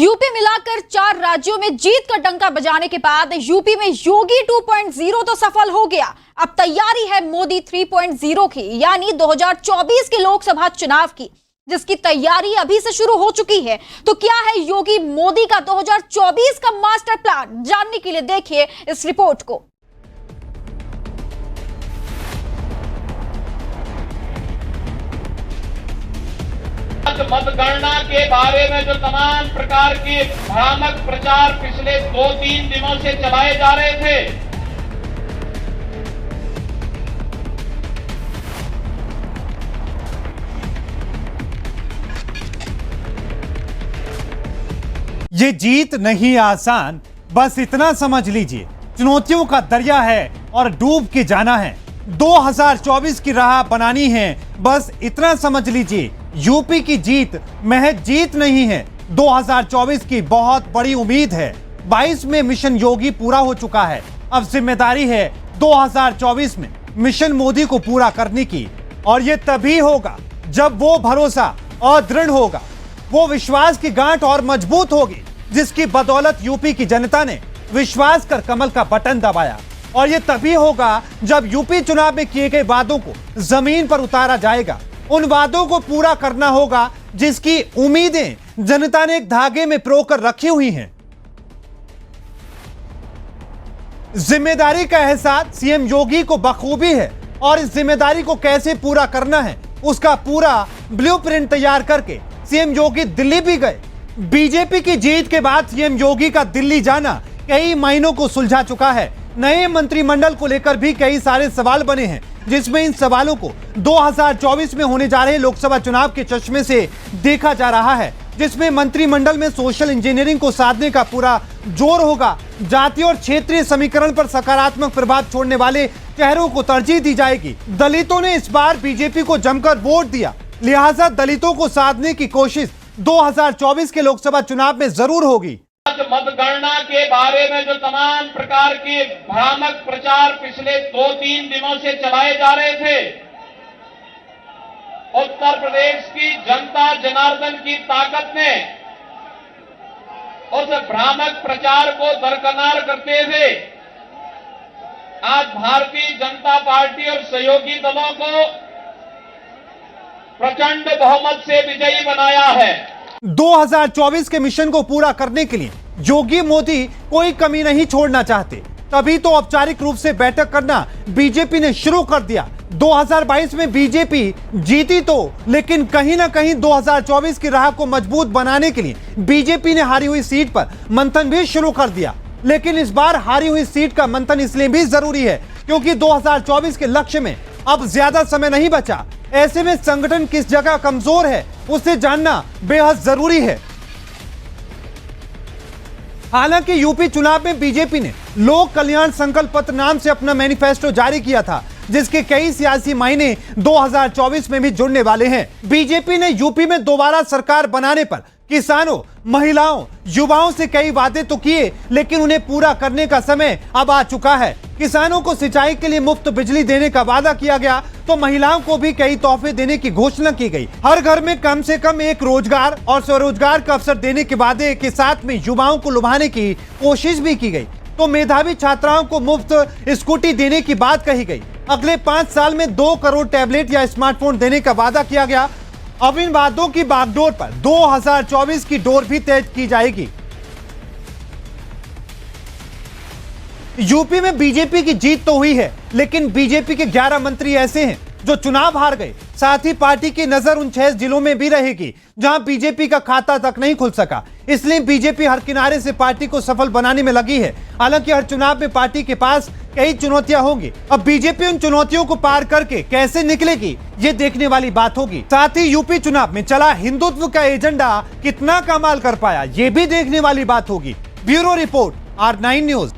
UP मिलाकर 4 राज्यों में जीत का डंका बजाने के बाद यूपी में योगी 2.0 तो सफल हो गया। अब तैयारी है मोदी 3.0 की, यानी 2024 के लोकसभा चुनाव की, जिसकी तैयारी अभी से शुरू हो चुकी है। तो क्या है योगी मोदी का 2024 का मास्टर प्लान, जानने के लिए देखिए इस रिपोर्ट को। मतगणना के बारे में जो तमाम प्रकार के भ्रामक प्रचार पिछले 2-3 दिनों से चलाए जा रहे थे, ये जीत नहीं आसान, बस इतना समझ लीजिए चुनौतियों का दरिया है और डूब के जाना है। 2024 की राह बनानी है, बस इतना समझ लीजिए यूपी की जीत महज जीत नहीं है, 2024 की बहुत बड़ी उम्मीद है। 22 में मिशन योगी पूरा हो चुका है, अब जिम्मेदारी है 2024 में मिशन मोदी को पूरा करने की। और ये तभी होगा जब वो भरोसा और दृढ़ होगा, वो विश्वास की गांठ और मजबूत होगी, जिसकी बदौलत यूपी की जनता ने विश्वास कर कमल का बटन दबाया। और ये तभी होगा जब यूपी चुनाव में किए गए वादों को जमीन पर उतारा जाएगा। उन वादों को पूरा करना होगा जिसकी उम्मीदें जनता ने एक धागे में पिरोकर रखी हुई हैं। जिम्मेदारी का एहसास सीएम योगी को बखूबी है और इस जिम्मेदारी को कैसे पूरा करना है उसका पूरा ब्लूप्रिंट तैयार करके सीएम योगी दिल्ली भी गए। बीजेपी की जीत के बाद सीएम योगी का दिल्ली जाना कई महीनों को सुलझा चुका है। नए मंत्रिमंडल को लेकर भी कई सारे सवाल बने हैं, जिसमें इन सवालों को 2024 में होने जा रहे लोकसभा चुनाव के चश्मे से देखा जा रहा है, जिसमें मंत्रिमंडल में सोशल इंजीनियरिंग को साधने का पूरा जोर होगा। जातीय और क्षेत्रीय समीकरण पर सकारात्मक प्रभाव छोड़ने वाले चेहरों को तरजीह दी जाएगी। दलितों ने इस बार बीजेपी को जमकर वोट दिया, लिहाजा दलितों को साधने की कोशिश 2024 के लोकसभा चुनाव में जरूर होगी। मतगणना के बारे में जो तमाम प्रकार के भ्रामक प्रचार पिछले 2-3 दिनों से चलाए जा रहे थे, उत्तर प्रदेश की जनता जनार्दन की ताकत ने उस भ्रामक प्रचार को दरकिनार करते हुए आज भारतीय जनता पार्टी और सहयोगी दलों को प्रचंड बहुमत से विजयी बनाया है। 2024 के मिशन को पूरा करने के लिए योगी मोदी कोई कमी नहीं छोड़ना चाहते, तभी तो औपचारिक रूप से बैठक करना बीजेपी ने शुरू कर दिया। 2022 में बीजेपी जीती तो, लेकिन कहीं ना कहीं 2024 की राह को मजबूत बनाने के लिए बीजेपी ने हारी हुई सीट पर मंथन भी शुरू कर दिया। लेकिन इस बार हारी हुई सीट का मंथन इसलिए भी जरूरी है क्योंकि 2024 के लक्ष्य में अब ज्यादा समय नहीं बचा। ऐसे में संगठन किस जगह कमजोर है उसे जानना बेहद जरूरी है। हालांकि यूपी चुनाव में बीजेपी ने लोक कल्याण संकल्प पत्र नाम से अपना मैनिफेस्टो जारी किया था, जिसके कई सियासी मायने 2024 में भी जुड़ने वाले हैं। बीजेपी ने यूपी में दोबारा सरकार बनाने पर किसानों, महिलाओं, युवाओं से कई वादे तो किए, लेकिन उन्हें पूरा करने का समय अब आ चुका है। किसानों को सिंचाई के लिए मुफ्त बिजली देने का वादा किया गया, तो महिलाओं को भी कई तोहफे देने की घोषणा की गई। हर घर में कम से कम एक रोजगार और स्वरोजगार का अवसर देने के वादे के साथ में युवाओं को लुभाने की कोशिश भी की गई। तो मेधावी छात्राओं को मुफ्त स्कूटी देने की बात कही गई। अगले 5 साल में 2 करोड़ टैबलेट या स्मार्टफोन देने का वादा किया गया। अब इन वादों की बागडोर पर 2024 की डोर भी तय की जाएगी। यूपी में बीजेपी की जीत तो हुई है, लेकिन बीजेपी के 11 मंत्री ऐसे हैं जो चुनाव हार गए। साथ ही पार्टी की नजर उन 6 जिलों में भी रहेगी जहां बीजेपी का खाता तक नहीं खुल सका। इसलिए बीजेपी हर किनारे से पार्टी को सफल बनाने में लगी है। हालांकि हर चुनाव में पार्टी के पास कई चुनौतियां होंगी। अब बीजेपी उन चुनौतियों को पार करके कैसे निकलेगी, ये देखने वाली बात होगी। साथ ही यूपी चुनाव में चला हिंदुत्व का एजेंडा कितना कमाल कर पाया, ये भी देखने वाली बात होगी। Bureau report, R9 news.